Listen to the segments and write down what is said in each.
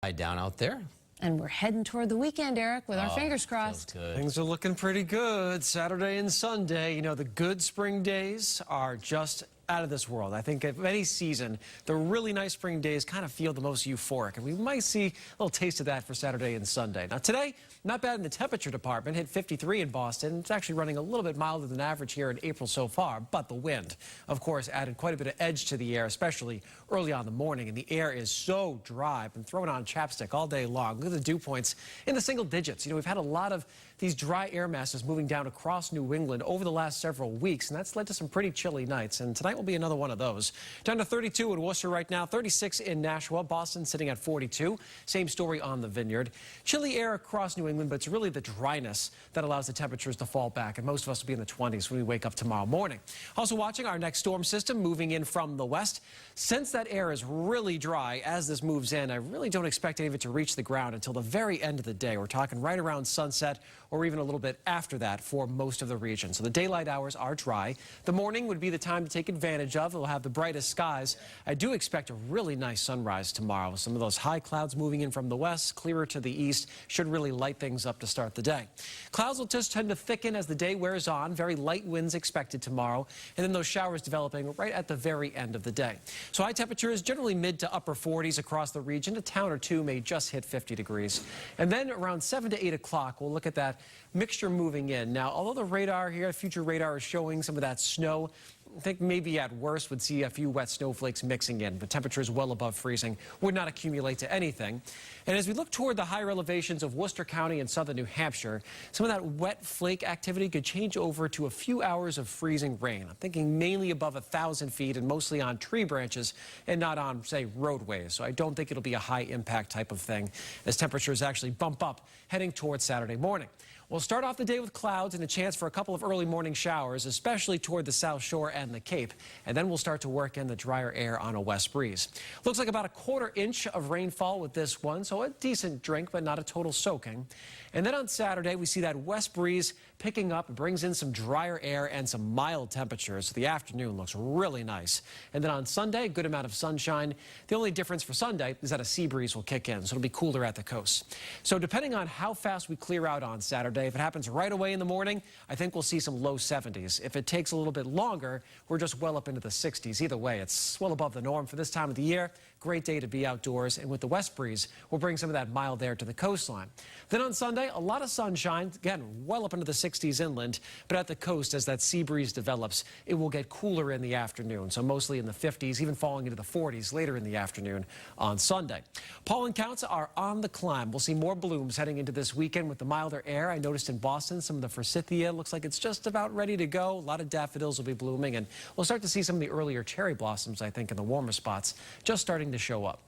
Down out there. And we're heading toward the weekend, Eric, with our fingers crossed. Things are looking pretty good. Saturday and Sunday, you know, the good spring days are just out of this world. I think of any season, the really nice spring days kind of feel the most euphoric, and we might see a little taste of that for Saturday and Sunday. Now today, not bad in the temperature department, hit 53 in Boston. It's actually running a little bit milder than average here in April so far, but the wind, of course, added quite a bit of edge to the air, especially early on in the morning, and the air is so dry. I've been throwing on chapstick all day long. Look at the dew points in the single digits. You know, we've had a lot of these dry air masses moving down across New England over the last several weeks, and that's led to some pretty chilly nights, and tonight will be another one of those. Down to 32 in Worcester right now, 36 in Nashua, Boston sitting at 42. Same story on the Vineyard. Chilly air across New England, but it's really the dryness that allows the temperatures to fall back, and most of us will be in the 20s when we wake up tomorrow morning. Also watching our next storm system moving in from the west. Since that air is really dry as this moves in, I really don't expect any of it to reach the ground until the very end of the day. We're talking right around sunset or even a little bit after that for most of the region. So the daylight hours are dry. The morning would be the time to take advantage of. We'll have the brightest skies. I do expect a really nice sunrise tomorrow. Some of those high clouds moving in from the west, clearer to the east, should really light things up to start the day. Clouds will just tend to thicken as the day wears on. Very light winds expected tomorrow, and then those showers developing right at the very end of the day. So high temperatures generally mid to upper 40s across the region. A town or two may just hit 50 degrees. And then around 7 to 8 o'clock, we'll look at that mixture moving in. Now, although the radar here, future radar is showing some of that snow, I think maybe at worst would see a few wet snowflakes mixing in, but temperatures well above freezing would not accumulate to anything. And as we look toward the higher elevations of Worcester County and southern New Hampshire, some of that wet flake activity could change over to a few hours of freezing rain. I'm thinking mainly above 1,000 feet and mostly on tree branches and not on, say, roadways. So I don't think it'll be a high impact type of thing as temperatures actually bump up heading towards Saturday morning. We'll start off the day with clouds and a chance for a couple of early morning showers, especially toward the South Shore and the Cape. And then we'll start to work in the drier air on a west breeze. Looks like about a quarter inch of rainfall with this one, so a decent drink, but not a total soaking. And then on Saturday, we see that west breeze picking up, brings in some drier air and some mild temperatures. So the afternoon looks really nice. And then on Sunday, a good amount of sunshine. The only difference for Sunday is that a sea breeze will kick in, so it'll be cooler at the coast. So depending on how fast we clear out on Saturday, if it happens right away in the morning, I think we'll see some low 70s. If it takes a little bit longer, we're just well up into the 60s. Either way, it's well above the norm for this time of the year. Great day to be outdoors, and with the west breeze, we'll bring some of that mild air to the coastline. Then on Sunday, a lot of sunshine, again, well up into the 60s inland, but at the coast, as that sea breeze develops, it will get cooler in the afternoon, so mostly in the 50s, even falling into the 40s later in the afternoon on Sunday. Pollen counts are on the climb. We'll see more blooms heading into this weekend with the milder air. I noticed in Boston, some of the forsythia looks like it's just about ready to go. A lot of daffodils will be blooming, and we'll start to see some of the earlier cherry blossoms, I think, in the warmer spots, just starting to show up.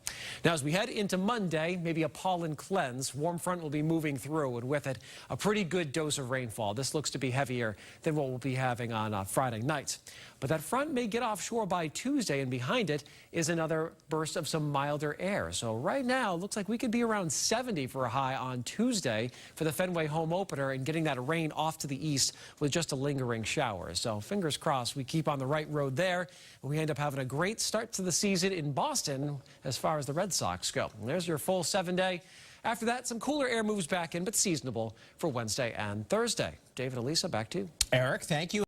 Now, as we head into Monday, maybe a pollen cleanse. Warm front will be moving through, and with it, a pretty good dose of rainfall. This looks to be heavier than what we'll be having on Friday night. But that front may get offshore by Tuesday, and behind it is another burst of some milder air. So right now, it looks like we could be around 70 for a high on Tuesday for the Fenway home opener, and getting that rain off to the east with just a lingering shower. So fingers crossed we keep on the right road there, and we end up having a great start to the season in Boston as far as the Red Sox go. And there's your full 7-day. After that, some cooler air moves back in, but seasonable for Wednesday and Thursday. David, Elisa, back to you. Eric, thank you.